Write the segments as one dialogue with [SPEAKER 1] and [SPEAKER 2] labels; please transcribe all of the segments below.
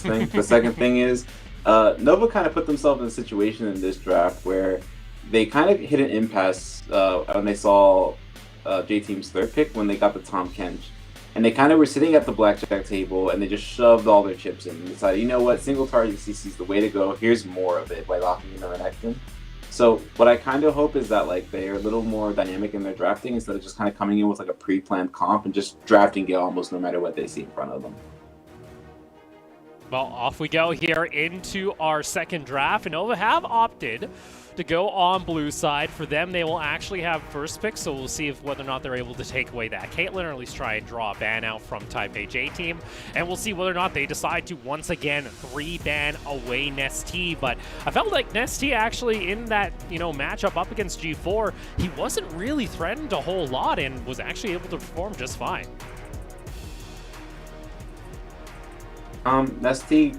[SPEAKER 1] thing. The second thing is, Nova kind of put themselves in a situation in this draft where they kind of hit an impasse when they saw J Team's third pick when they got the Tom Kench. And they kind of were sitting at the blackjack table and they just shoved all their chips in and decided, you know what, single target CC is the way to go. Here's more of it by locking in an action. So what I kind of hope is that like they're a little more dynamic in their drafting instead of just kind of coming in with like a pre-planned comp and just drafting it almost no matter what they see in front of them.
[SPEAKER 2] Well, off we go here into our second draft, and Nova have opted to go on blue side. For them, they will actually have first pick, so we'll see whether or not they're able to take away that Caitlyn, or at least try and draw a ban out from Taipei J Team, and we'll see whether or not they decide to once again 3-ban away Nestea. But I felt like Nestea actually in that matchup up against G4, he wasn't really threatened a whole lot and was actually able to perform just fine.
[SPEAKER 1] Nestea,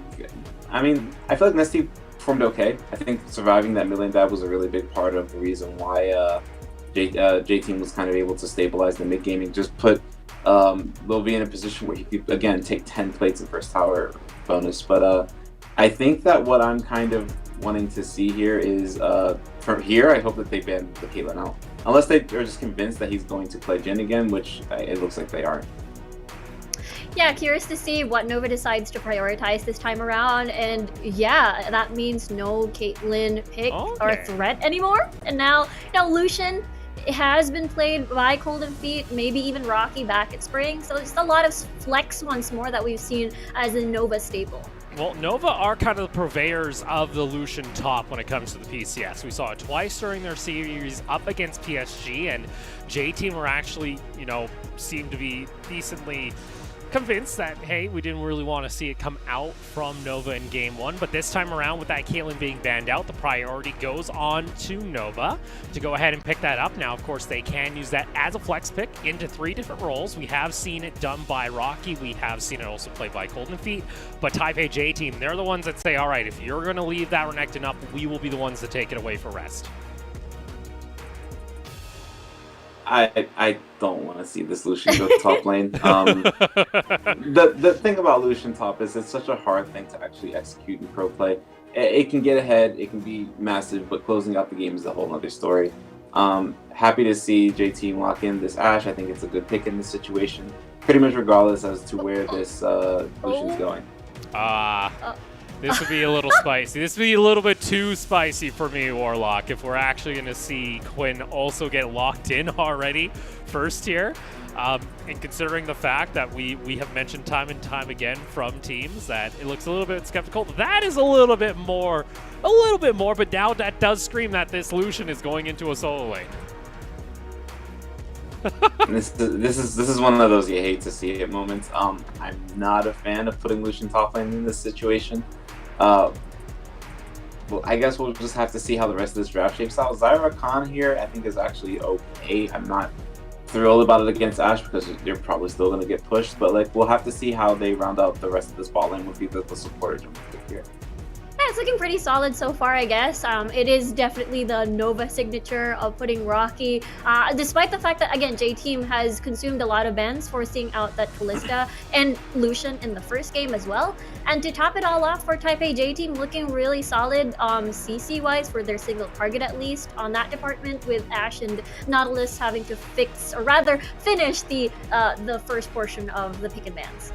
[SPEAKER 1] I mean, I feel like Nestea performed okay. I think surviving that mid lane dive was a really big part of the reason why J Team was kind of able to stabilize the mid game and just put Lil V in a position where he could again take 10 plates in first tower bonus. But I think that what I'm kind of wanting to see here is from here, I hope that they ban the Caitlyn out, unless they are just convinced that he's going to play Jhin again, which it looks like they are.
[SPEAKER 3] Yeah, curious to see what Nova decides to prioritize this time around. And yeah, that means no Caitlyn pick or threat anymore. And now, Lucian has been played by Golden Feet, maybe even Rocky back at Spring. So just a lot of flex once more that we've seen as a Nova staple.
[SPEAKER 2] Well, Nova are kind of the purveyors of the Lucian top when it comes to the PCS. We saw it twice during their series up against PSG, and J Team were actually, seemed to be decently convinced that, hey, we didn't really want to see it come out from Nova in game one, but this time around with that Caitlyn being banned out, the priority goes on to Nova to go ahead and pick that up. Now, of course, they can use that as a flex pick into 3 different roles. We have seen it done by Rocky. We have seen it also played by Golden Feet, but Taipei J Team, they're the ones that say, all right, if you're going to leave that Renekton up, we will be the ones that take it away for rest.
[SPEAKER 1] I don't want to see this Lucian go to top lane. The thing about Lucian top is it's such a hard thing to actually execute in pro play. It can get ahead, it can be massive, but closing out the game is a whole other story. Happy to see J Team lock in this Ashe. I think it's a good pick in this situation, pretty much regardless as to where this Lucian's going.
[SPEAKER 2] This would be a little spicy. This would be a little bit too spicy for me, Warlock, if we're actually going to see Quinn also get locked in already first here. And considering the fact that we have mentioned time and time again from teams that it looks a little bit skeptical, that is a little bit more, but now that does scream that this Lucian is going into a solo lane.
[SPEAKER 1] This is one of those you hate to see at moments. I'm not a fan of putting Lucian top lane in this situation. Well, I guess we'll just have to see how the rest of this draft shapes out. Zyra Khan here, I think, is actually okay. I'm not thrilled about it against Ashe because you're probably still going to get pushed, but like we'll have to see how they round out the rest of this bot lane with either the support or jump here.
[SPEAKER 3] Yeah, it's looking pretty solid so far, I guess. It is definitely the Nova signature of putting Rocky, despite the fact that, again, J Team has consumed a lot of bans, forcing out that Kalista and Lucian in the first game as well. And to top it all off for Taipei J Team, looking really solid CC-wise for their single target at least on that department, with Ashe and Nautilus having to fix, or rather finish the first portion of the pick and bans.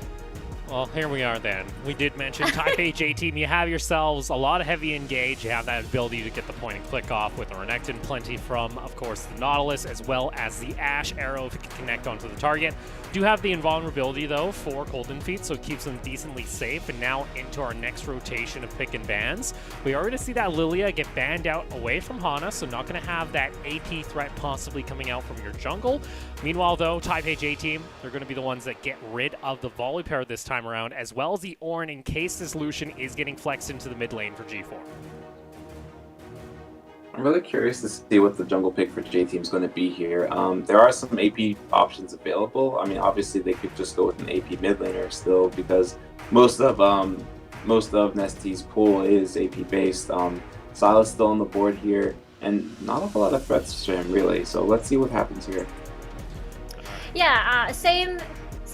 [SPEAKER 2] Well, here we are then. We did mention Taipei J Team. You have yourselves a lot of heavy engage. You have that ability to get the point and click off with the Renekton. Plenty from, of course, the Nautilus, as well as the Ashe arrow if it can connect onto the target. Do have the invulnerability, though, for Golden Feet, so it keeps them decently safe. And now into our next rotation of pick and bans. We are going to see that Lilia get banned out away from Hana, so not going to have that AP threat possibly coming out from your jungle. Meanwhile, though, Taipei J Team, they're going to be the ones that get rid of the volley pair this time around, as well as the Ornn in case this Lucian is getting flexed into the mid lane for G4.
[SPEAKER 1] I'm really curious to see what the jungle pick for J Team is going to be here. There are some AP options available. I mean, obviously they could just go with an AP mid laner still, because most of Nestea's pool is AP based. Silas still on the board here, and not a whole lot of threats to him really. So let's see what happens here.
[SPEAKER 3] Yeah, same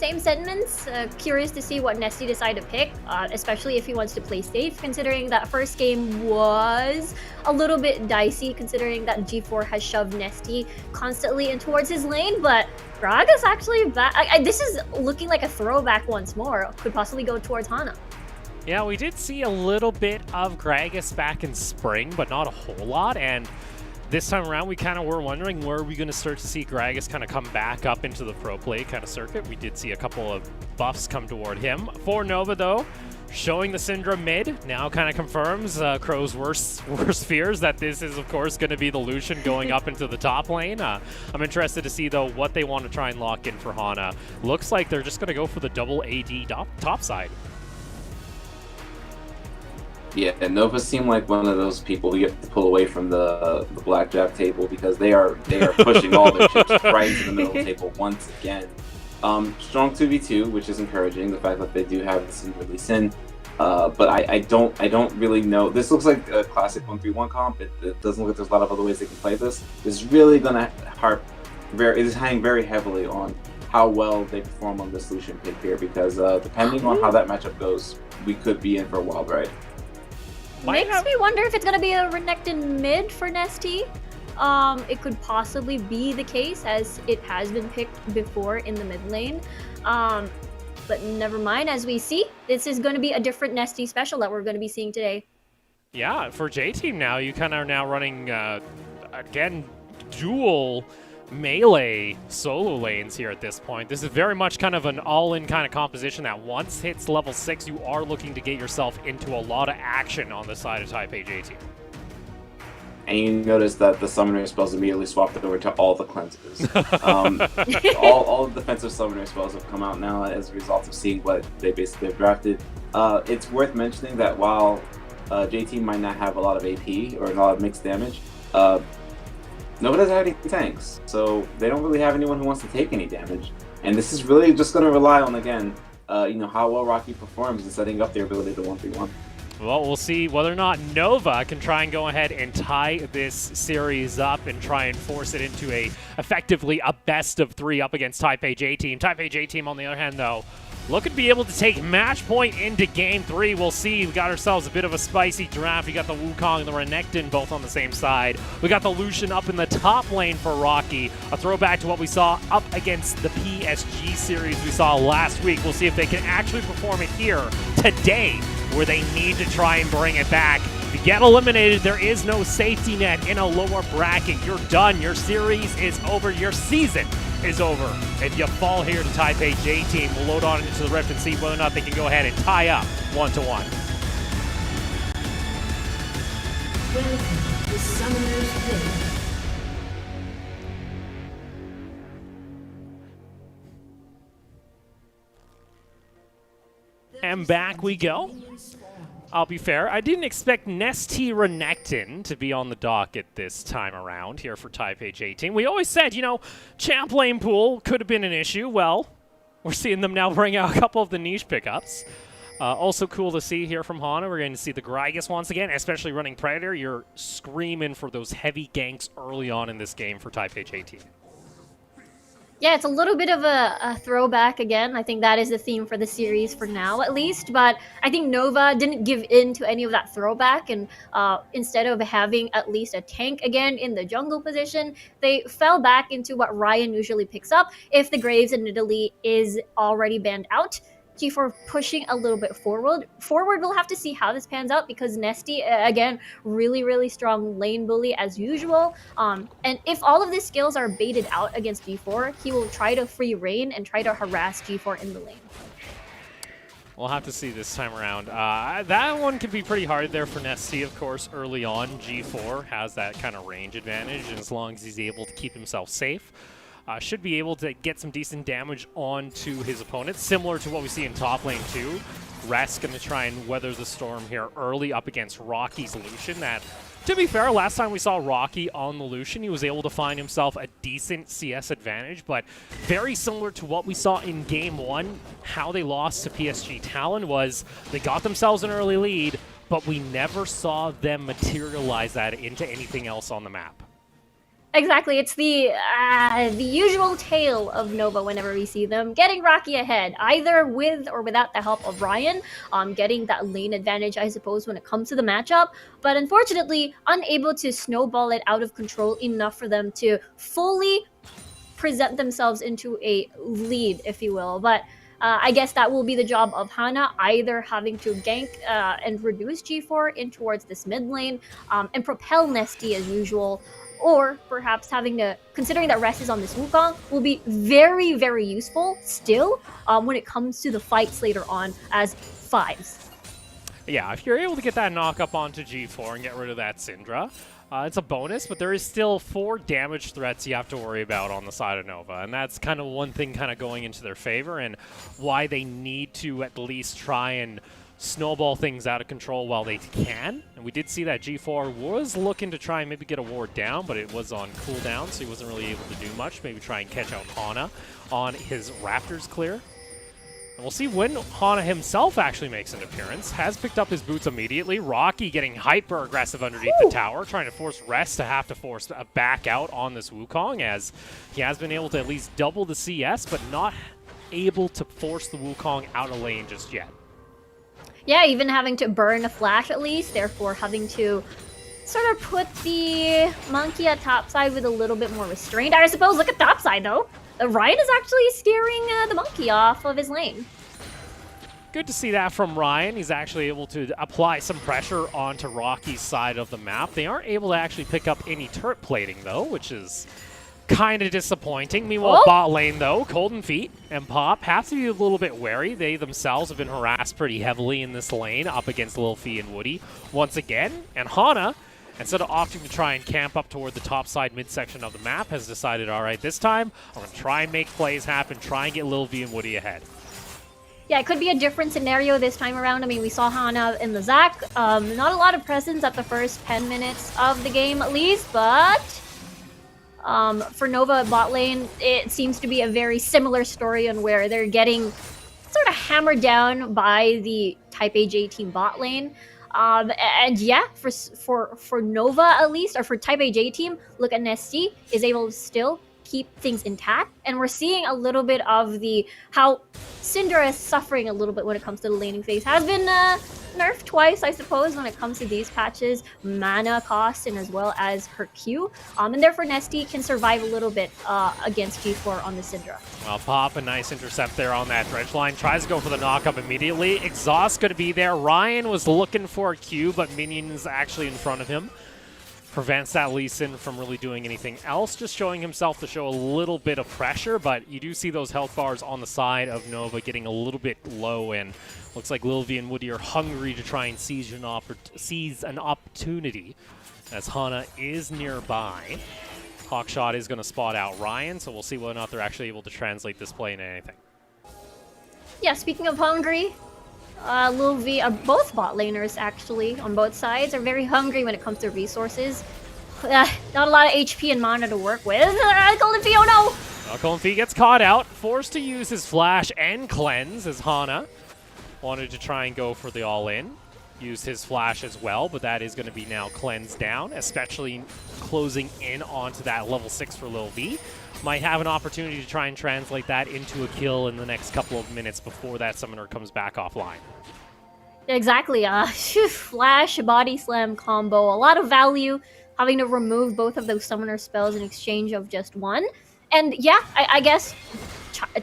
[SPEAKER 3] Same sentiments. Curious to see what Nesty decide to pick, especially if he wants to play safe, considering that first game was a little bit dicey, considering that G4 has shoved Nesty constantly in towards his lane, but Gragas actually back. This is looking like a throwback once more. Could possibly go towards Hana.
[SPEAKER 2] Yeah, we did see a little bit of Gragas back in spring, but not a whole lot, and this time around, we kind of were wondering where are we going to start to see Gragas kind of come back up into the pro play kind of circuit. We did see a couple of buffs come toward him. For Nova, though, showing the Syndra mid now kind of confirms Crow's worst fears that this is, of course, going to be the Lucian going up into the top lane. I'm interested to see, though, what they want to try and lock in for Hana. Looks like they're just going to go for the double AD top side.
[SPEAKER 1] Yeah, and Nova seem like one of those people you have to pull away from the blackjack table because they are pushing all their chips right into the middle of the table once again. Strong 2v2, which is encouraging. The fact that they do have this in release in, but I don't really know. This looks like a classic 1-3-1 comp. It doesn't look like there's a lot of other ways they can play this. This is really gonna it is hanging very heavily on how well they perform on this Lucian pick here because depending on how that matchup goes, we could be in for a wild ride.
[SPEAKER 3] Makes me wonder if it's going to be a Renekton mid for Nesty. It could possibly be the case as it has been picked before in the mid lane. But never mind, as we see, this is going to be a different Nesty special that we're going to be seeing today.
[SPEAKER 2] Yeah, for J-Team now, you kind of are now running, again, dual melee solo lanes here at this point. This is very much kind of an all-in kind of composition that once hits level 6, you are looking to get yourself into a lot of action on the side of Taipei J-Team.
[SPEAKER 1] And you notice that the summoner spells immediately swapped over to all the cleanses. all defensive summoner spells have come out now as a result of seeing what they basically have drafted. It's worth mentioning that while J-Team might not have a lot of AP or a lot of mixed damage, Nova doesn't have any tanks, so they don't really have anyone who wants to take any damage. And this is really just going to rely on, again, how well Rocky performs in setting up their ability to 1v1.
[SPEAKER 2] Well, we'll see whether or not Nova can try and go ahead and tie this series up and try and force it into effectively a best of 3 up against Taipei J-Team. Taipei J-Team, on the other hand, though, looking to be able to take match point into game 3. We'll see. We got ourselves a bit of a spicy draft. We got the Wukong and the Renekton both on the same side. We got the Lucian up in the top lane for Rocky. A throwback to what we saw up against the PSG series we saw last week. We'll see if they can actually perform it here today, where they need to try and bring it back. If you get eliminated, there is no safety net in a lower bracket. You're done. Your series is over. Your season is over. If you fall here to Taipei J-Team, we'll load on into the Rift and see whether or not they can go ahead and tie up 1-1.
[SPEAKER 4] Welcome to Summoner's Rift.
[SPEAKER 2] And back we go. I'll be fair, I didn't expect Nesty Renekton to be on the docket this time around here for Taipei J-Team. We always said, champ lane pool could have been an issue. Well, we're seeing them now bring out a couple of the niche pickups. Also cool to see here from Hana. We're going to see the Gragas once again, especially running Predator. You're screaming for those heavy ganks early on in this game for Taipei J-Team.
[SPEAKER 3] Yeah, it's a little bit of a throwback again. I think that is the theme for the series for now, at least. But I think Nova didn't give in to any of that throwback. And instead of having at least a tank again in the jungle position, they fell back into what Ryan usually picks up if the Graves in Italy is already banned out. G4 pushing a little bit forward. We'll have to see how this pans out because Nesty, again, really strong lane bully as usual. And if all of these skills are baited out against G4, he will try to free reign and try to harass G4 in the lane.
[SPEAKER 2] We'll have to see this time around. That one can be pretty hard there for Nesty, of course, early on. G4 has that kind of range advantage, and as long as he's able to keep himself safe, should be able to get some decent damage onto his opponents, similar to what we see in top lane too. Rest's going to try and weather the storm here early up against Rocky's Lucian. That, to be fair, last time we saw Rocky on the Lucian, he was able to find himself a decent CS advantage, but very similar to what we saw in Game 1, how they lost to PSG Talon was they got themselves an early lead, but we never saw them materialize that into anything else on the map.
[SPEAKER 3] Exactly, it's the usual tale of Nova whenever we see them getting Rocky ahead, either with or without the help of Ryan, getting that lane advantage, I suppose, when it comes to the matchup. But unfortunately, unable to snowball it out of control enough for them to fully present themselves into a lead, if you will. But I guess that will be the job of Hana, either having to gank and reduce G4 in towards this mid lane and propel Nesty as usual, or perhaps having to, considering that rest is on this Wukong, will be very, very useful still when it comes to the fights later on as fives.
[SPEAKER 2] Yeah, if you're able to get that knock up onto G4 and get rid of that Syndra, it's a bonus, but there is still 4 damage threats you have to worry about on the side of Nova, and that's kind of one thing kind of going into their favor and why they need to at least try and snowball things out of control while they can. And we did see that G4 was looking to try and maybe get a ward down, but it was on cooldown, so he wasn't really able to do much. Maybe try and catch out Hana on his Raptors clear. And we'll see when Hana himself actually makes an appearance. Has picked up his boots immediately. Rocky getting hyper aggressive underneath the tower, trying to force Rest to have to force a back out on this Wukong, as he has been able to at least double the CS, but not able to force the Wukong out of lane just yet.
[SPEAKER 3] Yeah, even having to burn a flash at least, therefore having to sort of put the monkey at topside with a little bit more restraint. I suppose, look at topside though. Ryan is actually steering the monkey off of his lane.
[SPEAKER 2] Good to see that from Ryan. He's actually able to apply some pressure onto Rocky's side of the map. They aren't able to actually pick up any turret plating though, which is kind of disappointing. Meanwhile, bot lane though, Golden Feet and Pop have to be a little bit wary. They themselves have been harassed pretty heavily in this lane up against Lil Fee and Woody once again. And Hana, instead of opting to try and camp up toward the top side midsection of the map, has decided, all right, this time I'm going to try and make plays happen, try and get Lil V and Woody ahead.
[SPEAKER 3] Yeah, it could be a different scenario this time around. I mean, we saw Hana in the Zac. Not a lot of presence at the first 10 minutes of the game at least, but for Nova bot lane, it seems to be a very similar story on where they're getting sort of hammered down by the Type A J team bot lane. And yeah, for Nova at least, or for Type A J team, look at Nesty is able to still keep things intact, and we're seeing a little bit of how Syndra is suffering a little bit when it comes to the laning phase. Has been nerfed twice, I suppose, when it comes to these patches, mana cost and as well as her Q. And therefore Nesty can survive a little bit against G4 on the Syndra.
[SPEAKER 2] Well, Pop, a nice intercept there on that dredge line. Tries to go for the knock-up immediately. Exhaust going to be there. Ryan was looking for a Q, but Minion's actually in front of him. Prevents that Lee Sin from really doing anything else, just showing himself to show a little bit of pressure, but you do see those health bars on the side of Nova getting a little bit low, and looks like Lil V and Woody are hungry to try and seize an opportunity, as Hana is nearby. Hawkshot is going to spot out Ryan, so we'll see whether or not they're actually able to translate this play into anything.
[SPEAKER 3] Yeah, speaking of hungry, Lil V, both bot laners actually, on both sides, are very hungry when it comes to resources. Not a lot of HP and mana to work with. Golden Fee, oh no!
[SPEAKER 2] Golden Fee gets caught out, forced to use his flash and cleanse as Hana wanted to try and go for the all-in. Used his flash as well, but that is going to be now cleansed down, especially closing in onto that level 6 for Lil V. Might have an opportunity to try and translate that into a kill in the next couple of minutes before that summoner comes back offline.
[SPEAKER 3] Exactly. Flash, body slam combo. A lot of value having to remove both of those summoner spells in exchange of just one. And yeah, I guess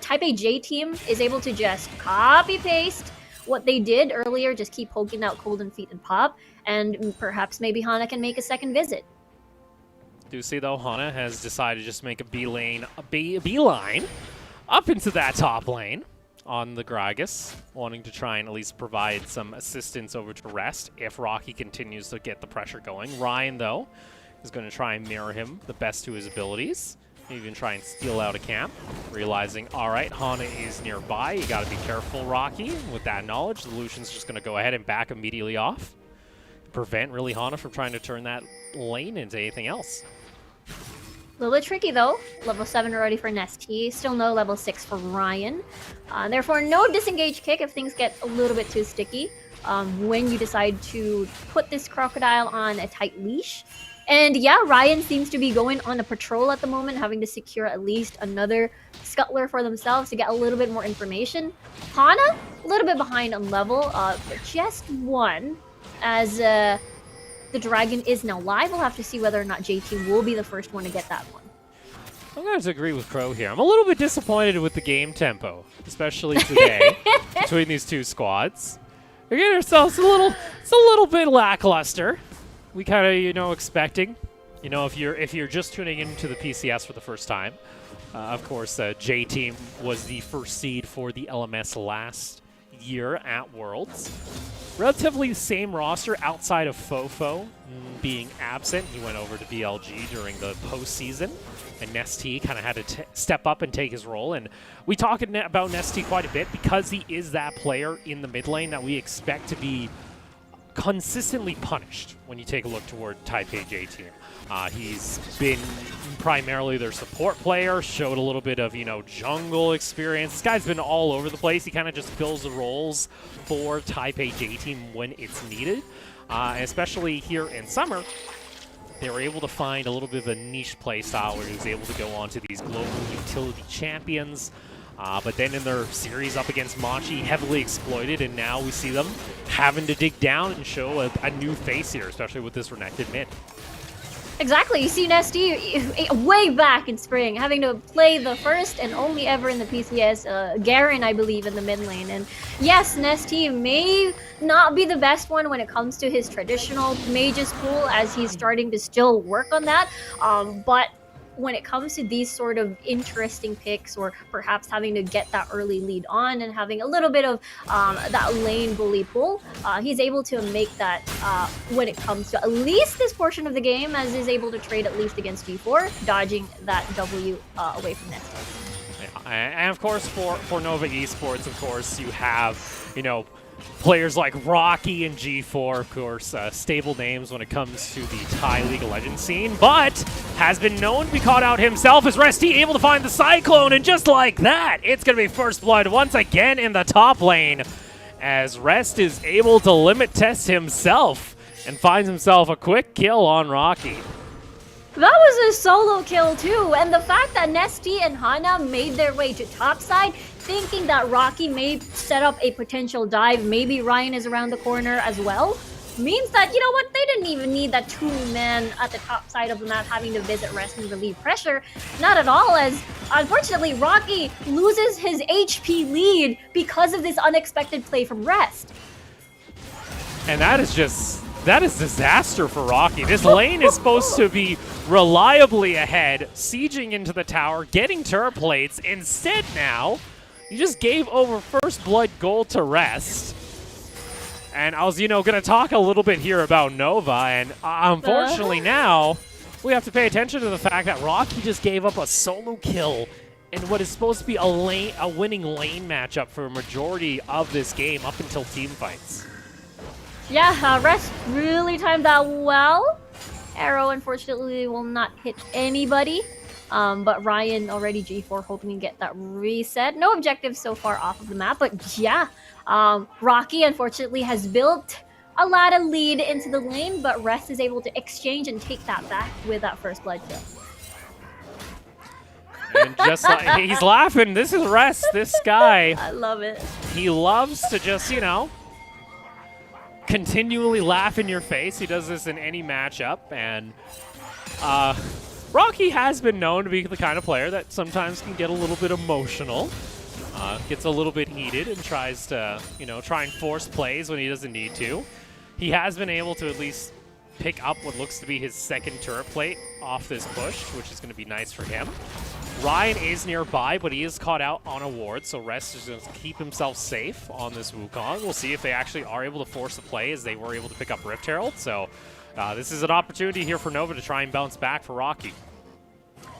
[SPEAKER 3] Type A J team is able to just copy-paste what they did earlier, just keep poking out Golden Feet and Pop, and perhaps maybe Hana can make a second visit.
[SPEAKER 2] Do see though, Hana has decided to just make a beeline up into that top lane on the Gragas, wanting to try and at least provide some assistance over to Rest if Rocky continues to get the pressure going. Ryan though is going to try and mirror him the best to his abilities. Even try and steal out a camp, realizing, all right, Hana is nearby. You got to be careful, Rocky. With that knowledge, the Lucian's just going to go ahead and back immediately off. Prevent really Hana from trying to turn that lane into anything else.
[SPEAKER 3] A little bit tricky though. Level 7 already for Nesty. Still no level 6 for Ryan. Therefore, no disengage kick if things get a little bit too sticky. When you decide to put this crocodile on a tight leash. And yeah, Ryan seems to be going on a patrol at the moment, having to secure at least another scuttler for themselves to get a little bit more information. Hana, a little bit behind on level, but just one, as the dragon is now live. We'll have to see whether or not JT will be the first one to get that one.
[SPEAKER 2] I'm going to agree with Crow here. I'm a little bit disappointed with the game tempo, especially today, between these two squads. We're getting ourselves it's a little bit lackluster. We kind of, expecting, if you're just tuning into the PCS for the first time, of course, J Team was the first seed for the LMS last year at Worlds. Relatively same roster outside of Fofo being absent. He went over to BLG during the postseason, and Nesty kind of had to step up and take his role. And we talk about Nesty quite a bit because he is that player in the mid lane that we expect to be consistently punished when you take a look toward Taipei J Team. He's been primarily their support player, showed a little bit of, jungle experience. This guy's been all over the place. He kind of just fills the roles for Taipei J Team when it's needed. And especially here in summer, they were able to find a little bit of a niche play style where he was able to go on to these global utility champions. But then in their series up against Machi, heavily exploited, and now we see them having to dig down and show a new face here, especially with this Renekton mid.
[SPEAKER 3] Exactly. You see Nesty way back in spring, having to play the first and only ever in the PCS, Garen, I believe, in the mid lane. And yes, Nesty may not be the best one when it comes to his traditional mages pool, as he's starting to still work on that. But when it comes to these sort of interesting picks, or perhaps having to get that early lead on and having a little bit of that lane bully pull, he's able to make that when it comes to at least this portion of the game, as he's able to trade at least against G4, dodging that W away from Nesty.
[SPEAKER 2] And of course, for Nova Esports, of course, you have, players like Rocky and G4, of course, stable names when it comes to the Thai League of Legends scene, but has been known to be caught out himself as Resty able to find the Cyclone, and just like that, it's going to be first blood once again in the top lane, as Rest is able to limit test himself and finds himself a quick kill on Rocky.
[SPEAKER 3] That was a solo kill too, and the fact that Nesty and Hana made their way to topside, thinking that Rocky may set up a potential dive, maybe Ryan is around the corner as well, means that, you know what, they didn't even need that two-man at the top side of the map having to visit Rest and relieve pressure. Not at all, as unfortunately Rocky loses his HP lead because of this unexpected play from Rest.
[SPEAKER 2] And that is disaster for Rocky. This lane is supposed to be reliably ahead, sieging into the tower, getting turret plates. Instead now, you just gave over first blood gold to Rest. And I was, going to talk a little bit here about Nova, and unfortunately now, we have to pay attention to the fact that Rocky just gave up a solo kill in what is supposed to be a winning lane matchup for a majority of this game up until team fights.
[SPEAKER 3] Yeah, Rest really timed that well. Arrow, unfortunately, will not hit anybody. But Ryan already G4 hoping to get that reset. No objectives so far off of the map, but yeah. Rocky, unfortunately, has built a lot of lead into the lane, but Rest is able to exchange and take that back with that first blood kill.
[SPEAKER 2] And just like, he's laughing. This is Rest, this guy.
[SPEAKER 3] I love it.
[SPEAKER 2] He loves to just, continually laugh in your face. He does this in any matchup, and Rocky has been known to be the kind of player that sometimes can get a little bit emotional, gets a little bit heated, and tries to, try and force plays when he doesn't need to. He has been able to at least pick up what looks to be his second turret plate off this push, which is going to be nice for him. Ryan is nearby, but he is caught out on a ward, so Rest is going to keep himself safe on this Wukong. We'll see if they actually are able to force the play, as they were able to pick up Rift Herald. So this is an opportunity here for Nova to try and bounce back for Rocky.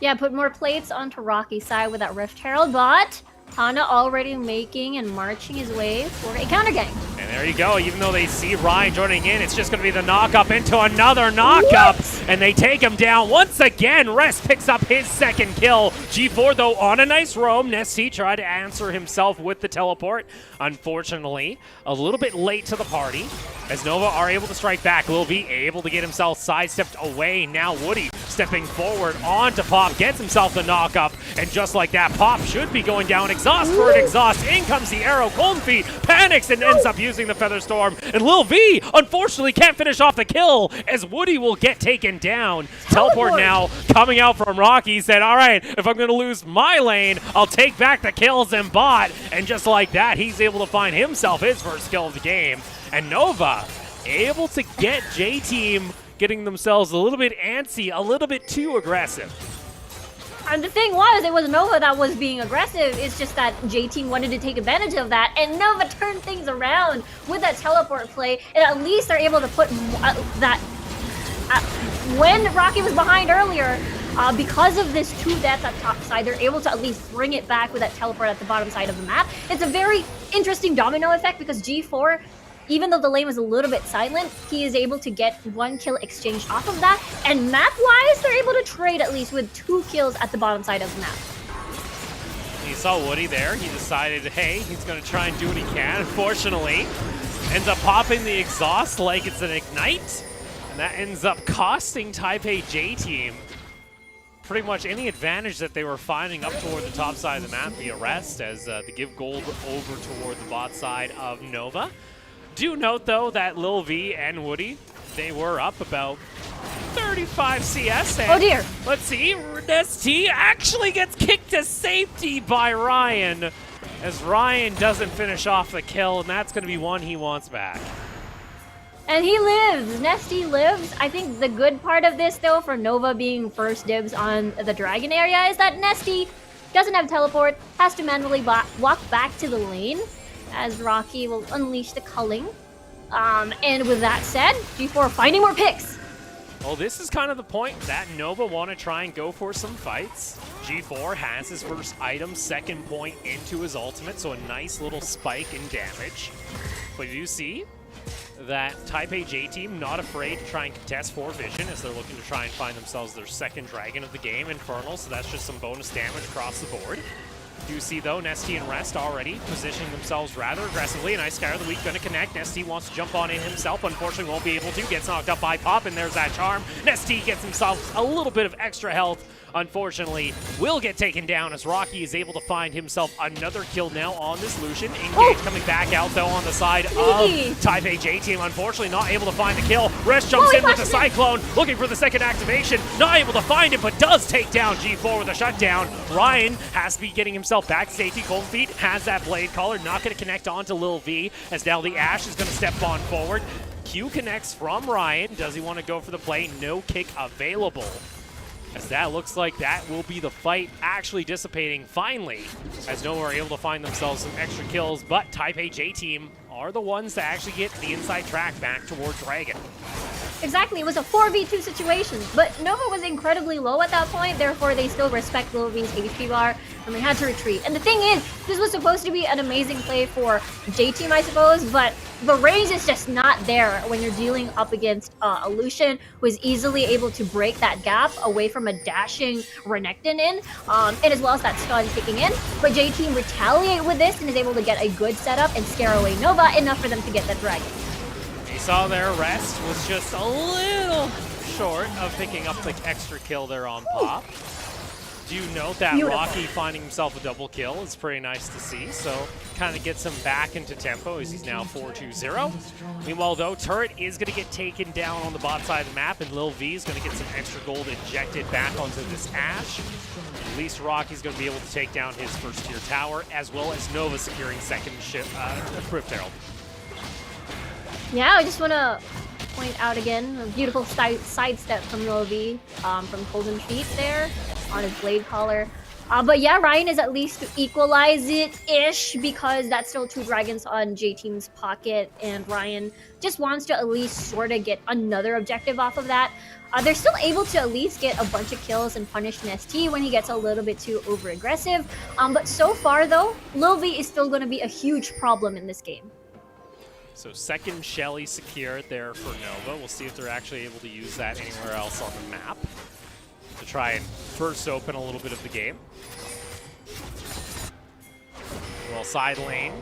[SPEAKER 3] Yeah, put more plates onto Rocky's side with that Rift Herald, but Hana already making and marching his way for a counter gang.
[SPEAKER 2] And There you go. Even though they see Ryan joining in, it's just going to be the knock-up into another knock-up. And they take him down once again. Rest picks up his second kill. G4, though, on a nice roam. Nesty tried to answer himself with the teleport. Unfortunately, a little bit late to the party. As Nova are able to strike back, Lil V able to get himself sidestepped away. Now Woody stepping forward onto Pop, gets himself the knock-up. And just like that, Pop should be going down. Exhaust for an exhaust. In comes the arrow. Cold Feet panics and ends up using the Feather Storm. And Lil V, unfortunately, can't finish off the kill as Woody will get taken down. Teleport now coming out from Rocky. Said, all right, if I'm going to lose my lane, I'll take back the kills and bot. And just like that, he's able to find himself his first kill of the game. And Nova able to get J-Team getting themselves a little bit antsy, a little bit too aggressive.
[SPEAKER 3] And the thing was, it was Nova that was being aggressive. It's just that J-Team wanted to take advantage of that, and Nova turned things around with that teleport play, and at least they're able to put that... when Rocky was behind earlier, because of this 2 deaths at top side, they're able to at least bring it back with that teleport at the bottom side of the map. It's a very interesting domino effect because G4, even though the lane was a little bit silent, he is able to get 1 kill exchange off of that. And map-wise, they're able to trade at least with 2 kills at the bottom side of the map.
[SPEAKER 2] He saw Woody there. He decided, hey, he's going to try and do what he can. Unfortunately, ends up popping the exhaust like it's an ignite. And that ends up costing Taipei J-Team pretty much any advantage that they were finding up toward the top side of the map via rest as they give gold over toward the bot side of Nova. Do note, though, that Lil V and Woody, they were up about 35 CS. And
[SPEAKER 3] oh, dear.
[SPEAKER 2] Let's see. Nesty actually gets kicked to safety by Ryan as Ryan doesn't finish off the kill, and that's going to be one he wants back.
[SPEAKER 3] And he lives. Nesty lives. I think the good part of this, though, for Nova being first dibs on the Dragon area is that Nesty doesn't have teleport, has to manually walk back to the lane, as Rocky will unleash the culling. And with that said, G4 finding more picks.
[SPEAKER 2] Well, this is kind of the point that Nova want to try and go for some fights. G4 has his first item, second point into his ultimate, so a nice little spike in damage. But you see that Taipei J-Team not afraid to try and contest for vision as they're looking to try and find themselves their second dragon of the game, Infernal, so that's just some bonus damage across the board. You see, though, Nesty and Rest already positioning themselves rather aggressively. A nice Sky of the Week going to connect. Nesty wants to jump on in himself. Unfortunately, won't be able to. Gets knocked up by Pop, and there's that charm. Nesty gets himself a little bit of extra health. Unfortunately, will get taken down as Rocky is able to find himself another kill now on this Lucian. Engage coming back out, though, on the side of Taipei J-Team. Unfortunately, not able to find the kill. Rest jumps in with the Cyclone, looking for the second activation. Not able to find it, but does take down G4 with a shutdown. Ryan has to be getting himself back to safety. Cold Feet has that Blade Collar, not going to connect onto Lil V, as now the Ashe is going to step on forward. Q connects from Ryan. Does he want to go for the play? No kick available. As that looks like that will be the fight actually dissipating finally, as Nova are able to find themselves some extra kills, but Taipei J-Team are the ones that actually get the inside track back towards Dragon.
[SPEAKER 3] Exactly, it was a 4v2 situation, but Nova was incredibly low at that point, therefore they still respect Lil V's HP bar, and they had to retreat. And the thing is, this was supposed to be an amazing play for J-Team, I suppose, but the range is just not there when you're dealing up against a Lucian who is easily able to break that gap away from a dashing Renekton in, and as well as that stun kicking in. But J-Team retaliate with this and is able to get a good setup and scare away Nova, enough for them to get that dragon.
[SPEAKER 2] You saw their Rest was just a little short of picking up the extra kill there on Pop. Do you note that Rocky finding himself a double kill is pretty nice to see, so kind of gets him back into tempo as he's now 4-2-0. Meanwhile, though, Turret is going to get taken down on the bot side of the map, and Lil V is going to get some extra gold injected back onto this Ashe. At least Rocky's going to be able to take down his first tier tower, as well as Nova securing second Rift Herald.
[SPEAKER 3] Yeah, I just want to point out again a beautiful sidestep from Lil V, from Golden Feet there on his Blade Collar. But yeah, Ryan is at least to equalize it-ish, because that's still 2 dragons on J-Team's pocket, and Ryan just wants to at least sort of get another objective off of that. They're still able to at least get a bunch of kills and punish Nesty when he gets a little bit too over-aggressive. But so far, though, Lil V is still going to be a huge problem in this game.
[SPEAKER 2] So second Shelly secured there for Nova. We'll see if they're actually able to use that anywhere else on the map to try and first open a little bit of the game. Well, side lane,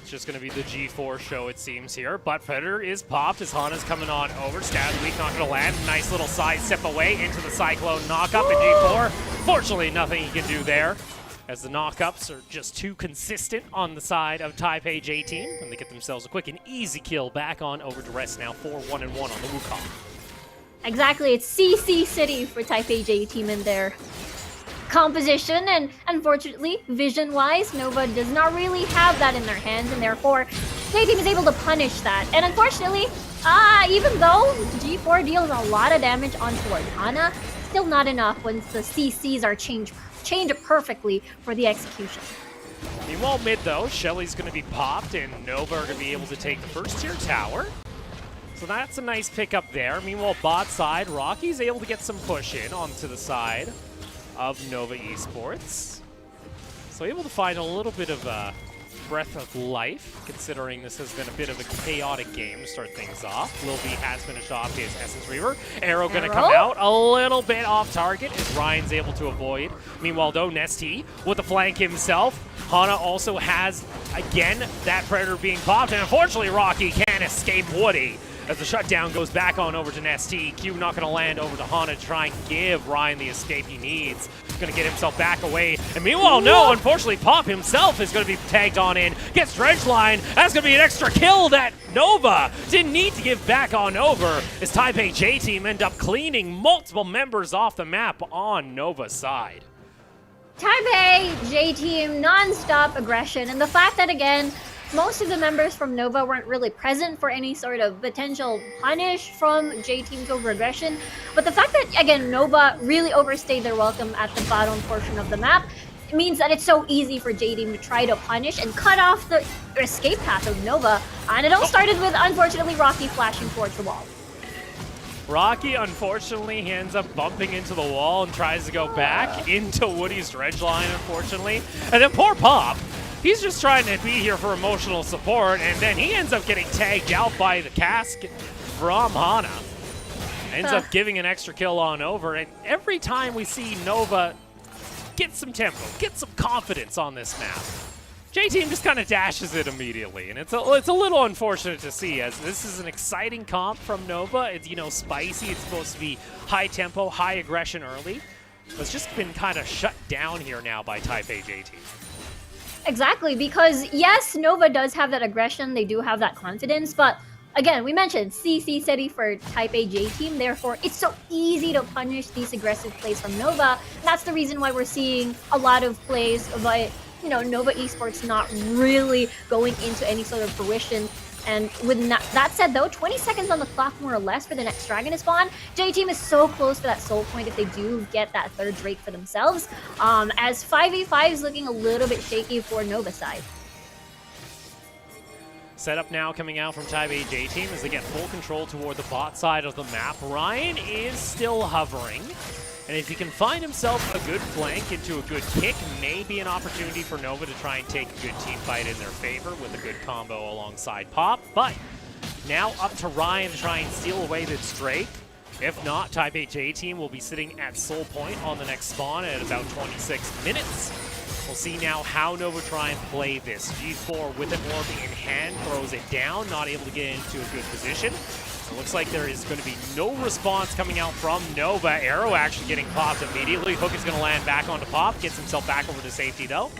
[SPEAKER 2] it's just going to be the G4 show, it seems here. But Predator is popped as Hana's coming on over. Stab weak, not going to land. Nice little side step away into the Cyclone knock-up in G4. Fortunately, nothing he can do there, as the knock-ups are just too consistent on the side of Taipei J Team. And they get themselves a quick and easy kill back on over to rest now. 4-1-1 on the Wukong.
[SPEAKER 3] Exactly, it's CC City for Taipei J Team in their composition, and unfortunately, vision-wise, Nova does not really have that in their hands, and therefore, J Team is able to punish that. And unfortunately, even though G4 deals a lot of damage on towards Hana, still not enough once the CCs are changed perfectly for the execution.
[SPEAKER 2] Meanwhile, mid though, Shelly's going to be popped, and Nova are going to be able to take the first tier tower. So that's a nice pickup there. Meanwhile, bot side, Rocky's able to get some push in onto the side of Nova Esports. So able to find a little bit of a breath of life, considering this has been a bit of a chaotic game to start things off. Lil B has finished off his Essence Reaver. Arrow gonna come out a little bit off target as Ryan's able to avoid. Meanwhile though, Nesty with the flank himself. Hana also has, again, that Predator being popped, and unfortunately Rocky can't escape Woody as the shutdown goes back on over to Nesty. Q not going to land over to Hana to try and give Ryan the escape he needs. Going to get himself back away. And meanwhile, no, unfortunately, Pop himself is going to be tagged on in. Gets Dredgeline. That's going to be an extra kill that Nova didn't need to give back on over as Taipei J Team end up cleaning multiple members off the map on Nova's side.
[SPEAKER 3] Taipei J Team non-stop aggression, and the fact that, again, most of the members from Nova weren't really present for any sort of potential punish from J Team's over-aggression. But the fact that, again, Nova really overstayed their welcome at the bottom portion of the map means that it's so easy for J Team to try to punish and cut off the escape path of Nova. And it all started with, unfortunately, Rocky flashing towards the wall.
[SPEAKER 2] Rocky, unfortunately, he ends up bumping into the wall and tries to go back into Woody's dredge line, unfortunately. And then poor Pop, he's just trying to be here for emotional support, and then he ends up getting tagged out by the cask from Hana. Ends up giving an extra kill on over, and every time we see Nova get some tempo, get some confidence on this map, J-Team just kind of dashes it immediately, and it's a little unfortunate to see, as this is an exciting comp from Nova. It's, you know, spicy. It's supposed to be high tempo, high aggression early. But it's just been kind of shut down here now by Taipei J-Team.
[SPEAKER 3] Exactly, because yes, Nova does have that aggression, they do have that confidence, but again, we mentioned CC City for Taipei J Team, therefore it's so easy to punish these aggressive plays from Nova. That's the reason why we're seeing a lot of plays by, you know, Nova Esports not really going into any sort of fruition. And with that said though, 20 seconds on the clock more or less for the next Dragon to spawn. J-Team is so close for that soul point if they do get that third Drake for themselves. As 5v5 is looking a little bit shaky for Nova side.
[SPEAKER 2] Setup now coming out from Taipei J-Team as they get full control toward the bot side of the map. Ryan is still hovering. And if he can find himself a good flank into a good kick, maybe an opportunity for Nova to try and take a good team fight in their favor with a good combo alongside Pop. But now up to Ryan to try and steal away this Drake. If not, Taipei J-Team will be sitting at Soul Point on the next spawn at about 26 minutes. We'll see now how Nova try and play this. G4 with an orb in hand, throws it down, not able to get into a good position. It looks like there is going to be no response coming out from Nova. Arrow actually getting popped immediately. Hook is going to land back onto Pop. Gets himself back over to safety though.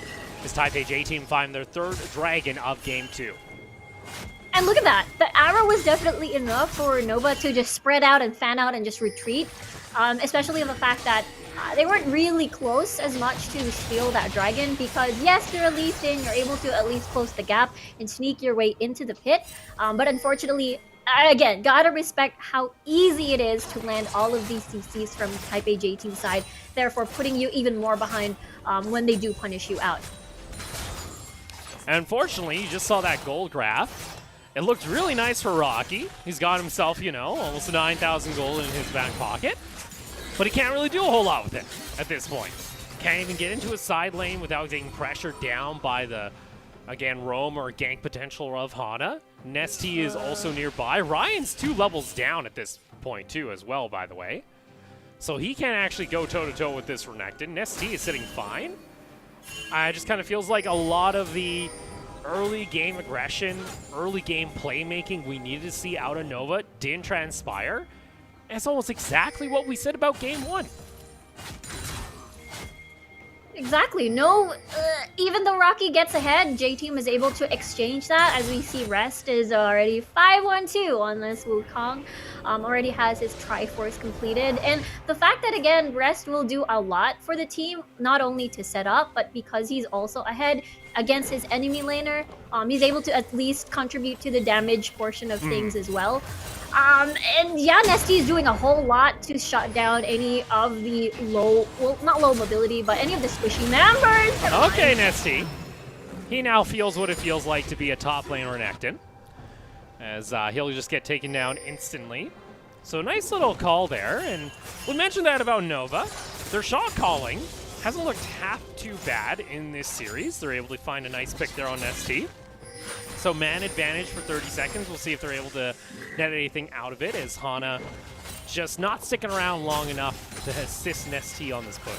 [SPEAKER 2] As Taipei J-Team find their third Dragon of Game 2.
[SPEAKER 3] And look at that. The arrow was definitely enough for Nova to just spread out and fan out and just retreat. Especially the fact that they weren't really close as much to steal that Dragon, because yes, you're at least in, you're able to at least close the gap and sneak your way into the pit. But unfortunately, again, gotta respect how easy it is to land all of these CCs from Taipei J-Team side, therefore putting you even more behind when they do punish you out.
[SPEAKER 2] And unfortunately, you just saw that gold graph. It looked really nice for Rocky. He's got himself, you know, almost 9,000 gold in his back pocket. But he can't really do a whole lot with it at this point. Can't even get into a side lane without getting pressured down by the, again, roam or gank potential of Hana. Nesty is also nearby. Ryan's 2 levels down at this point too as well, by the way. So he can't actually go toe-to-toe with this Renekton. Nesty is sitting fine. It just kind of feels like a lot of the early game aggression, early game playmaking we needed to see out of Nova didn't transpire. And it's almost exactly what we said about game 1.
[SPEAKER 3] Exactly. No, even though Rocky gets ahead, J-Team is able to exchange that. As we see, Rest is already 5-1-2 on this Wukong. Already has his Triforce completed. And the fact that, again, Rest will do a lot for the team, not only to set up, but because he's also ahead against his enemy laner, he's able to at least contribute to the damage portion of things as well. And yeah, Nesty is doing a whole lot to shut down any of the low, well, not low mobility, but any of the squishy members.
[SPEAKER 2] Okay, Nesty. He now feels what it feels like to be a top lane Renekton, as he'll just get taken down instantly. So nice little call there, and we mentioned that about Nova. Their shot calling hasn't looked half too bad in this series. They're able to find a nice pick there on Nesty. So man advantage for 30 seconds. We'll see if they're able to net anything out of it, as Hana just not sticking around long enough to assist Nesty on this push.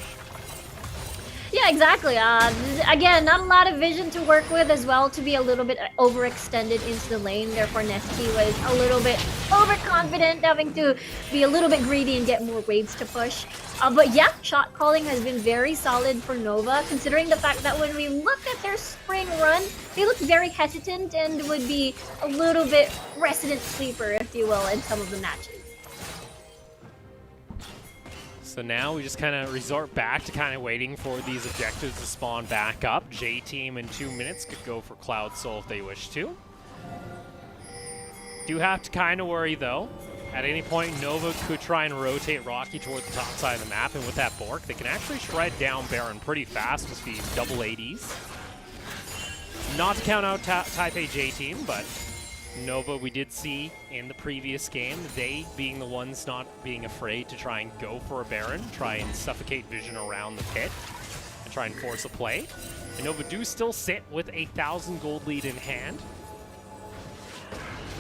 [SPEAKER 3] Yeah, exactly. Again, not a lot of vision to work with as well, to be a little bit overextended into the lane. Therefore, Nesty was a little bit overconfident, having to be a little bit greedy and get more waves to push. But yeah, shot calling has been very solid for Nova, considering the fact that when we look at their spring run, they look very hesitant and would be a little bit resident sleeper, if you will, in some of the matches.
[SPEAKER 2] So now we just kind of resort back to kind of waiting for these objectives to spawn back up. J-Team in 2 minutes could go for Cloud Soul if they wish to. Do have to kind of worry, though. At any point, Nova could try and rotate Rocky towards the top side of the map, and with that Bork, they can actually shred down Baron pretty fast with these double 80s. Not to count out Taipei J-Team, but Nova, we did see in the previous game, they being the ones not being afraid to try and go for a Baron, try and suffocate vision around the pit, and try and force a play. And Nova do still sit with a 1,000 gold lead in hand.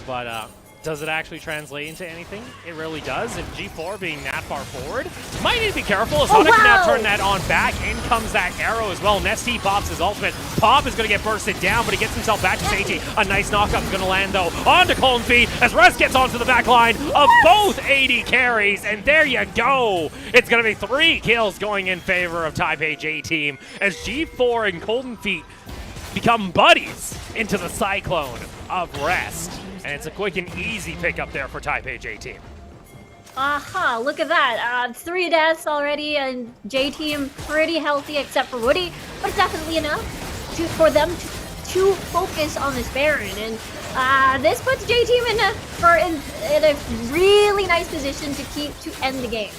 [SPEAKER 2] But does it actually translate into anything? It really does. And G4 being that far forward, might need to be careful as Hana can now turn that on back. In comes that arrow as well. Nesty pops his ultimate. Pop is going to get bursted down, but he gets himself back to safety. A nice knockup is going to land, though, onto Colton Feet as Rez gets onto the back line of both 80 carries. And there you go. It's going to be 3 kills going in favor of Taipei J-Team as G4 and Colton Feet become buddies into the cyclone of Rest. And it's a quick and easy pickup there for Taipei J-Team.
[SPEAKER 3] Aha, look at that. 3 deaths already, and J-Team pretty healthy except for Woody. But it's definitely enough for them to focus on this Baron. And this puts J-Team in a really nice position to end the game.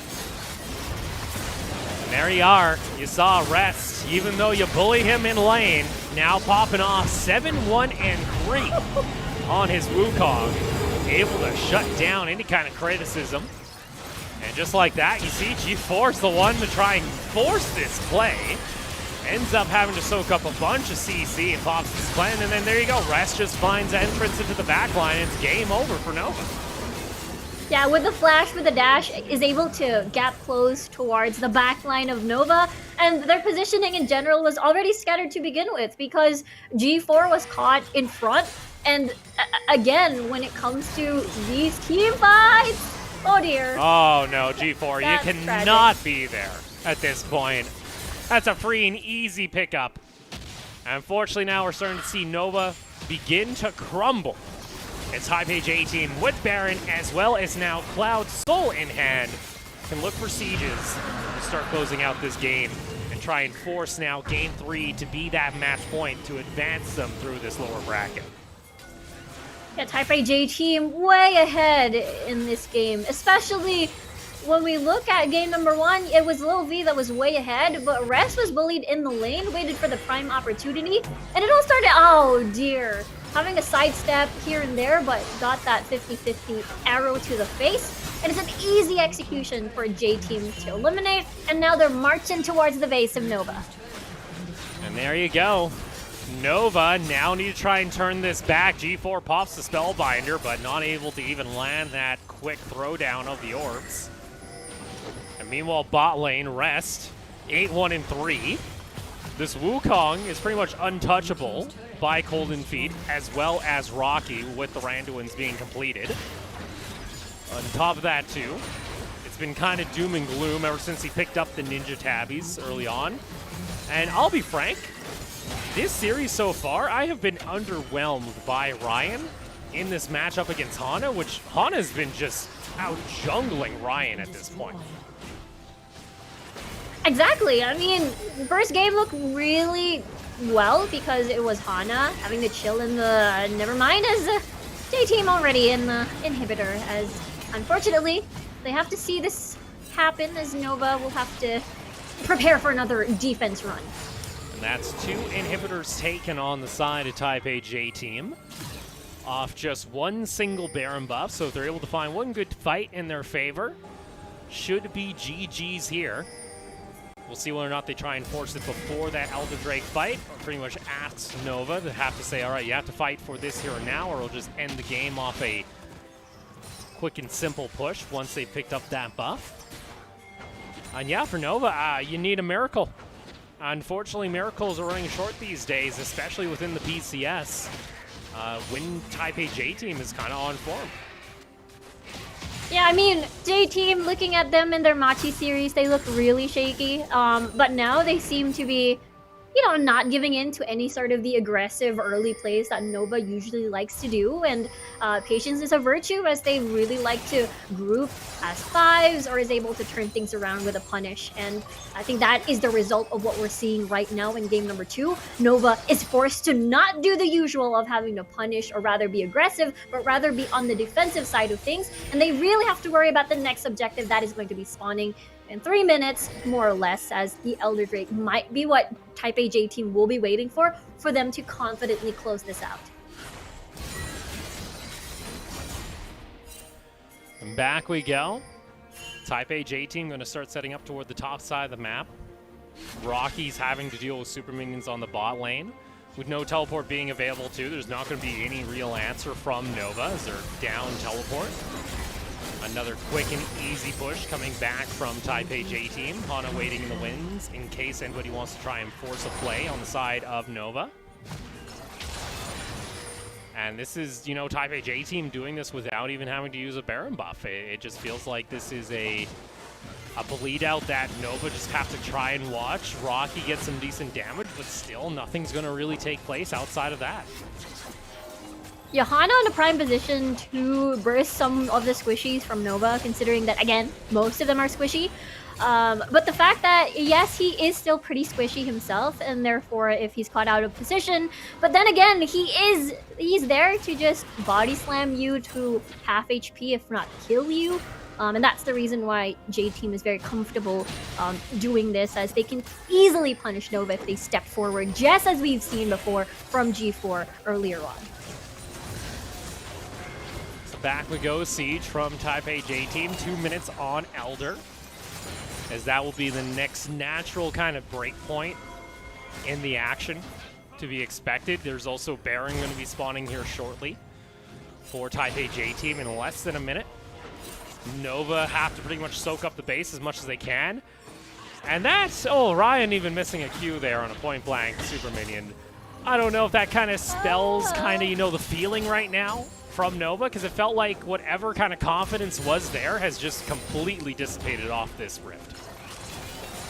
[SPEAKER 2] And there you are. You saw Rest, even though you bully him in lane, now popping off 7-1-3. On his Wukong, able to shut down any kind of criticism. And just like that, you see G4's the one to try and force this play. Ends up having to soak up a bunch of CC and pops his plan, and then there you go. Rest just finds entrance into the backline. It's game over for Nova.
[SPEAKER 3] Yeah, with the flash, with the dash, is able to gap close towards the backline of Nova, and their positioning in general was already scattered to begin with because G4 was caught in front. And again, when it comes to these team fights, oh dear.
[SPEAKER 2] Oh no, G4,
[SPEAKER 3] That's
[SPEAKER 2] you cannot be there at this point. That's a free and easy pickup. Unfortunately, now we're starting to see Nova begin to crumble. It's Taipei J-Team with Baron, as well as now Cloud Soul in hand, can look for sieges to start closing out this game and try and force now Game 3 to be that match point to advance them through this lower bracket.
[SPEAKER 3] Yeah, Taipei J-Team way ahead in this game, especially when we look at game number 1, it was Lil V that was way ahead, but Rest was bullied in the lane, waited for the prime opportunity, and it all started, oh dear, having a sidestep here and there, but got that 50-50 arrow to the face, and it's an easy execution for J-Team to eliminate, and now they're marching towards the base of Nova.
[SPEAKER 2] And there you go. Nova now need to try and turn this back. G4 pops the Spellbinder, but not able to even land that quick throwdown of the orbs. And meanwhile, bot lane, Rest, 8-1-3. This Wukong is pretty much untouchable by Golden Feet, as well as Rocky, with the Randuins being completed. On top of that, too, it's been kind of doom and gloom ever since he picked up the Ninja Tabbies early on. And I'll be frank, this series so far, I have been underwhelmed by Ryan in this matchup against Hana, which Hana's been just out-jungling Ryan at this point.
[SPEAKER 3] Exactly. I mean, the first game looked really well because it was Hana having to chill in the Nevermind as J-Team already in the inhibitor, as unfortunately they have to see this happen as Nova will have to prepare for another defense run.
[SPEAKER 2] And that's 2 inhibitors taken on the side of Taipei J-Team off just 1 single Baron buff, so if they're able to find 1 good fight in their favor, should be GG's here. We'll see whether or not they try and force it before that Elder Drake fight, or pretty much ask Nova to have to say, all right, you have to fight for this here and now, or we'll just end the game off a quick and simple push once they picked up that buff. And yeah, for Nova, you need a miracle. Unfortunately, miracles are running short these days, especially within the PCS, when Taipei J-Team is kind of on form.
[SPEAKER 3] Yeah, I mean, J-Team, looking at them in their Machi series, they look really shaky. But now they seem to be, you know, not giving in to any sort of the aggressive early plays that Nova usually likes to do. And patience is a virtue, as they really like to group as 5s or is able to turn things around with a punish. And I think that is the result of what we're seeing right now in game number 2. Nova is forced to not do the usual of having to punish or rather be aggressive, but rather be on the defensive side of things. And they really have to worry about the next objective that is going to be spawning in 3 minutes, more or less, as the Elder Drake might be what Taipei J-Team will be waiting for them to confidently close this out.
[SPEAKER 2] And back we go. Taipei J-Team going to start setting up toward the top side of the map. Rocky's having to deal with super minions on the bot lane. With no teleport being available too, there's not going to be any real answer from Nova as they're down teleport. Another quick and easy push coming back from Taipei J-Team. Hana waiting in the wings in case anybody wants to try and force a play on the side of Nova. And this is, you know, Taipei J-Team doing this without even having to use a Baron buff. It just feels like this is a bleed out that Nova just have to try and watch. Rocky gets some decent damage, but still nothing's going to really take place outside of that.
[SPEAKER 3] Johanna in a prime position to burst some of the squishies from Nova, considering that, again, most of them are squishy. But the fact that, yes, he is still pretty squishy himself, and therefore if he's caught out of position, but then again, he's there to just body slam you to half HP, if not kill you. And that's the reason why J-Team is very comfortable doing this, as they can easily punish Nova if they step forward, just as we've seen before from G4 earlier on.
[SPEAKER 2] Back we go, Siege from Taipei J-Team, 2 minutes on Elder, as that will be the next natural kind of break point in the action to be expected. There's also Baron going to be spawning here shortly for Taipei J-Team in less than a minute. Nova have to pretty much soak up the base as much as they can. And that's, oh, Ryan even missing a Q there on a point blank super minion. I don't know if that kind of spells kind of, you know, the feeling right now from Nova, because it felt like whatever kind of confidence was there has just completely dissipated off this rift.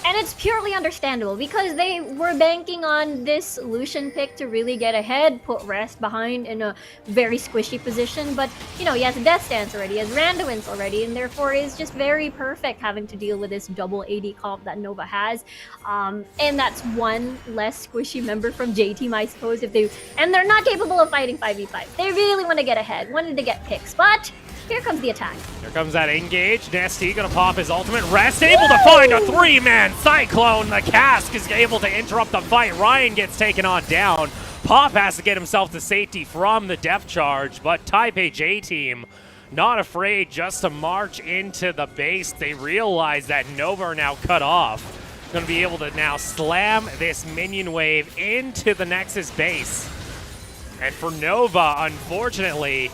[SPEAKER 3] And it's purely understandable because they were banking on this Lucian pick to really get ahead, put Rest behind in a very squishy position. But, you know, he has Death Stance already, he has Randuins already, and therefore is just very perfect having to deal with this double AD comp that Nova has. And that's one less squishy member from J-Team, I suppose, if they... And they're not capable of fighting 5v5. They really want to get ahead, wanted to get picks, but... Here comes the attack.
[SPEAKER 2] Here comes that engage. Nasty gonna pop his ultimate. Rest able to find a 3-man Cyclone. The cask is able to interrupt the fight. Ryan gets taken on down. Pop has to get himself to safety from the depth charge, but Taipei J-Team not afraid just to march into the base. They realize that Nova are now cut off. going to be able to now slam this minion wave into the Nexus base. And for Nova, unfortunately,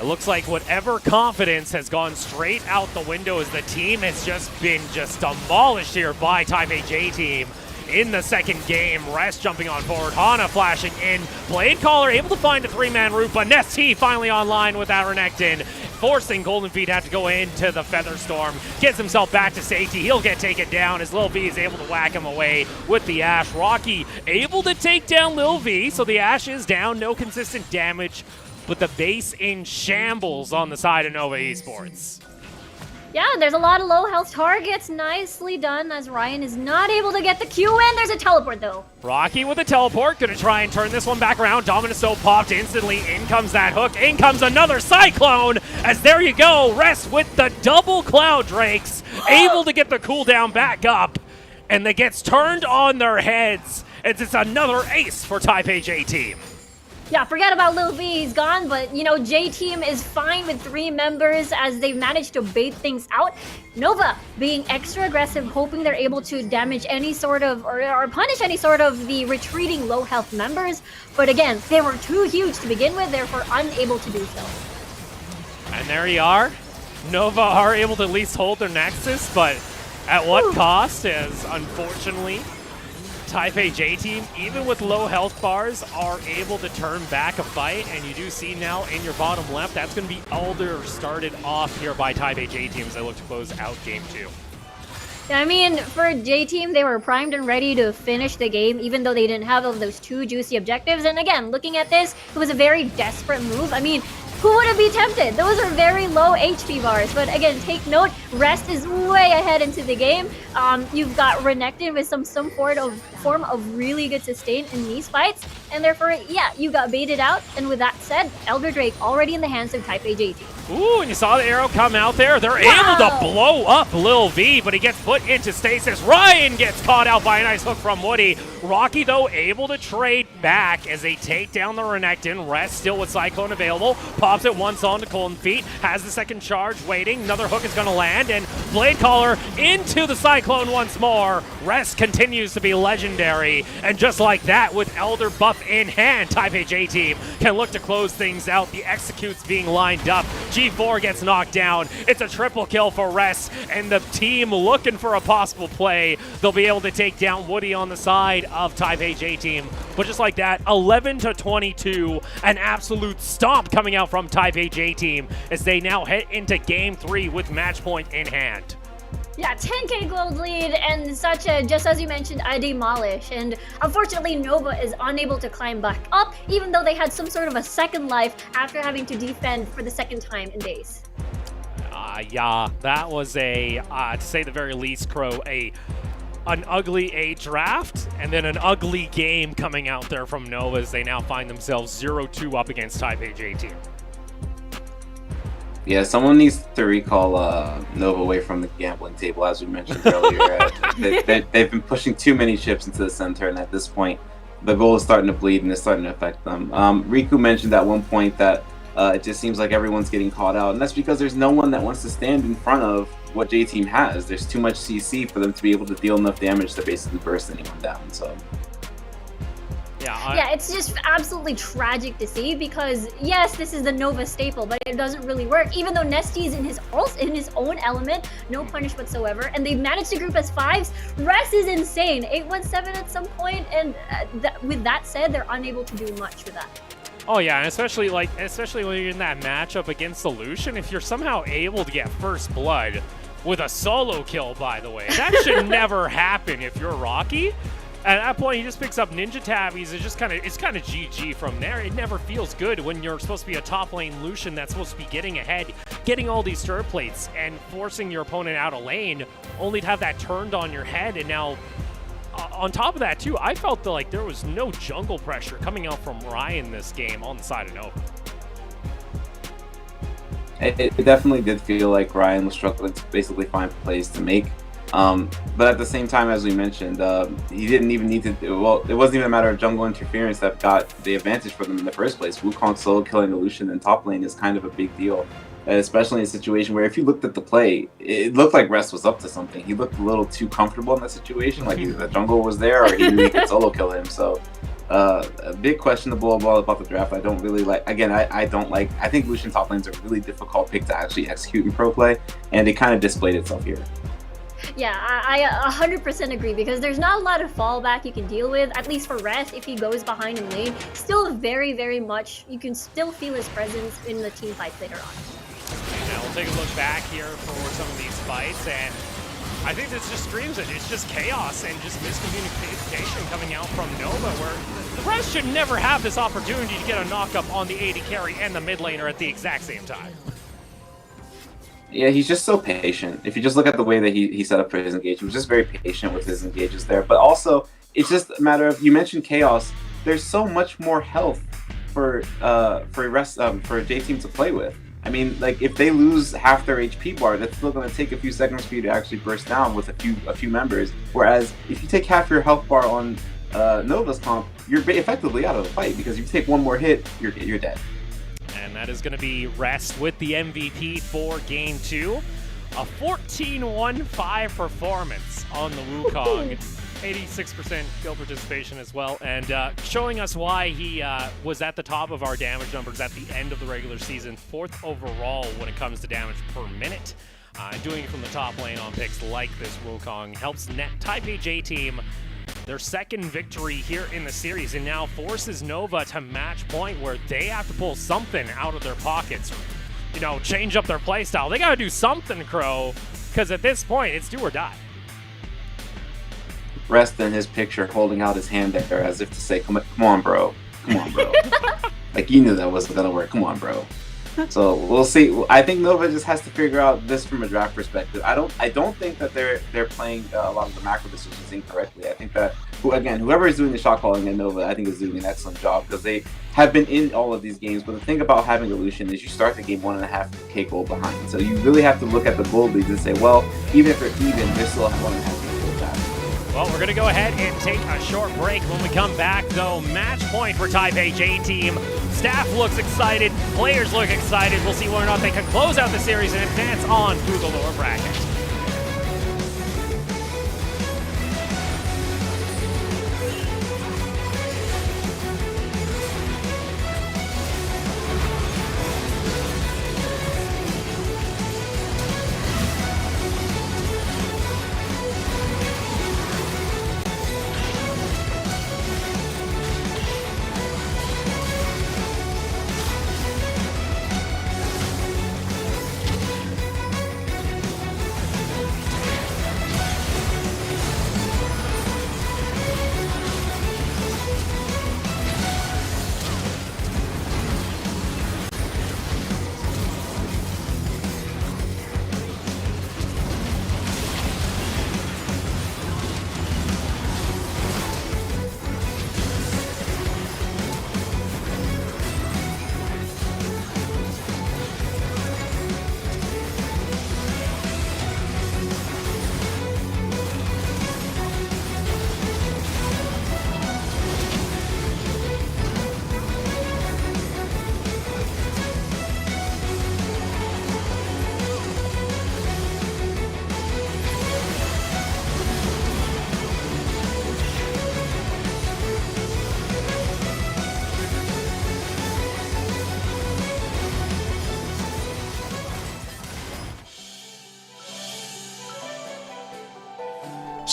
[SPEAKER 2] it looks like whatever confidence has gone straight out the window as the team has just been demolished here by Taipei J Team. In the second game, Rest jumping on forward, Hana flashing in, Blade Caller able to find a 3-man route, but Nesty finally online with that Renekton, forcing Golden Feet to have to go into the Feather Storm, gets himself back to safety. He'll get taken down as Lil V is able to whack him away with the Ashe. Rocky able to take down Lil V, so the Ashe is down, no consistent damage, but the base in shambles on the side of Nova Esports.
[SPEAKER 3] Yeah, there's a lot of low health targets. Nicely done as Ryan is not able to get the Q in. There's a teleport though.
[SPEAKER 2] Rocky with a teleport, gonna try and turn this one back around. Dominus Soap popped instantly. In comes that hook. In comes another Cyclone. As there you go, Rest with the double Cloud Drakes, able to get the cooldown back up. And that gets turned on their heads. It's another ace for Taipei J Team.
[SPEAKER 3] Yeah, forget about Lil V, he's gone, but you know, J-Team is fine with 3 members as they've managed to bait things out. Nova being extra aggressive, hoping they're able to damage any sort of, or punish any sort of the retreating low health members. But again, they were too huge to begin with, therefore unable to do so.
[SPEAKER 2] And there you are. Nova are able to at least hold their Nexus, but at what cost? As unfortunately, Taipei J Team, even with low health bars, are able to turn back a fight, and you do see now in your bottom left, that's going to be Elder started off here by Taipei J Team as they look to close out game 2.
[SPEAKER 3] Yeah, I mean, for J-Team, they were primed and ready to finish the game, even though they didn't have all those 2 juicy objectives. And again, looking at this, it was a very desperate move. I mean, who wouldn't be tempted? Those are very low HP bars. But again, take note, Rest is way ahead into the game. You've got Renekton with some form of really good sustain in these fights. And therefore, yeah, you got baited out. And with that said, Elder Drake already in the hands of Taipei J Team.
[SPEAKER 2] Ooh, and you saw the arrow come out there. They're able to blow up Lil V, but he gets put into stasis. Ryan gets caught out by a nice hook from Woody. Rocky, though, able to trade back as they take down the Renekton. Rest still with Cyclone available. Pops it once on to Golden Feet. Has the second charge waiting. Another hook is going to land, and Blade Caller into the Cyclone once more. Rest continues to be legendary, and just like that, with Elder buff in hand, Taipei J Team can look to close things out. The executes being lined up. G4 gets knocked down. It's a triple kill for Rest, and the team looking for a possible play. They'll be able to take down Woody on the side of Taipei J Team. But just like that, 11-22, an absolute stomp coming out from Taipei J Team as they now head into game 3 with match point in hand.
[SPEAKER 3] Yeah, 10k gold lead and such a, just as you mentioned, a demolish. And unfortunately, Nova is unable to climb back up, even though they had some sort of a second life after having to defend for the second time in days.
[SPEAKER 2] Yeah, that was a, to say the very least, Crow, an ugly A draft, and then an ugly game coming out there from Nova as they now find themselves 0-2 up against Taipei J Team.
[SPEAKER 1] Yeah, someone needs to recall Nova away from the gambling table, as we mentioned earlier. They've been pushing too many chips into the center, and at this point, the goal is starting to bleed, and it's starting to affect them. Riku mentioned at one point that it just seems like everyone's getting caught out, and that's because there's no one that wants to stand in front of what J-Team has. There's too much CC for them to be able to deal enough damage to basically burst anyone down, so...
[SPEAKER 3] Yeah, it's just absolutely tragic to see because yes, this is the Nova staple, but it doesn't really work. Even though Nesty is in his own element, no punish whatsoever, and they've managed to group as 5s. Rest is insane, 817 at some point, and with that said, they're unable to do much with that.
[SPEAKER 2] Oh yeah, and especially when you're in that matchup against Solution, if you're somehow able to get first blood with a solo kill, by the way, that should never happen if you're Rocky. At that point, he just picks up Ninja Tabbies. It's kind of GG from there. It never feels good when you're supposed to be a top lane Lucian that's supposed to be getting ahead, getting all these stir plates, and forcing your opponent out of lane, only to have that turned on your head. And now, on top of that, too, I felt like there was no jungle pressure coming out from Ryan this game on the side of Nova.
[SPEAKER 1] It definitely did feel like Ryan was struggling to basically find plays to make. But at the same time, as we mentioned, he didn't even need to, well, it wasn't even a matter of jungle interference that got the advantage for them in the first place. Wukong solo killing Lucian in top lane is kind of a big deal. especially in a situation where if you looked at the play, it looked like Rest was up to something. He looked a little too comfortable in that situation, like either the jungle was there or he knew he could solo kill him. So a big questionable about the draft. I don't really like. Again, I don't like. I think Lucian top lane's a really difficult pick to actually execute in pro play, and it kind of displayed itself here.
[SPEAKER 3] Yeah, I 100% agree, because there's not a lot of fallback you can deal with, at least for Rest. If he goes behind in lane, still very, very much, you can still feel his presence in the team fights later on.
[SPEAKER 2] Now we'll take a look back here for some of these fights, and I think this just screams it. It's just chaos and just miscommunication coming out from Nova, where the Rest should never have this opportunity to get a knock-up on the AD carry and the mid laner at the exact same time.
[SPEAKER 1] Yeah, he's just so patient. If you just look at the way that he set up for his engage, he was just very patient with his engages there. But also, it's just a matter of, you mentioned chaos. There's so much more health for J team to play with. I mean, like, if they lose half their HP bar, that's still going to take a few seconds for you to actually burst down with a few members. Whereas if you take half your health bar on Nova's comp, you're effectively out of the fight, because if you take one more hit, you're dead.
[SPEAKER 2] And that is going to be Rest with the MVP for Game 2. A 14-1-5 performance on the Wukong. 86% kill participation as well. And showing us why he was at the top of our damage numbers at the end of the regular season. 4th overall when it comes to damage per minute. Doing it from the top lane on picks like this Wukong helps net Taipei J team their second victory here in the series, and now forces Nova to match point where they have to pull something out of their pockets, you know, change up their playstyle. They got to do something, Crow, because at this point it's do or die.
[SPEAKER 1] Rest in his picture holding out his hand there as if to say, come on, bro. Come on, bro. Like, you knew that wasn't going to work. Come on, bro. So we'll see. I think Nova just has to figure out this from a draft perspective. I don't think that they're playing a lot of the macro decisions incorrectly. I think that whoever is doing the shot calling at Nova, I think is doing an excellent job, because they have been in all of these games. But the thing about having Illusion is you start the game 1.5k gold behind. So you really have to look at the gold leads and say, well, even if they're even, they're still 1.5k gold back.
[SPEAKER 2] Well, we're going to go ahead and take a short break. When we come back, though, match point for Taipei J team. Staff looks excited, players look excited. We'll see whether or not they can close out the series and advance on through the lower bracket.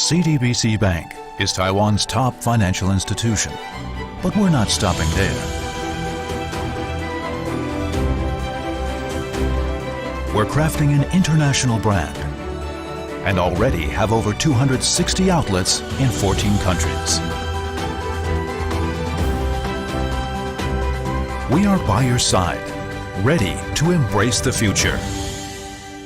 [SPEAKER 5] CTBC Bank is Taiwan's top financial institution, but we're not stopping there. We're crafting an international brand and already have over 260 outlets in 14 countries. We are by your side, ready to embrace the future.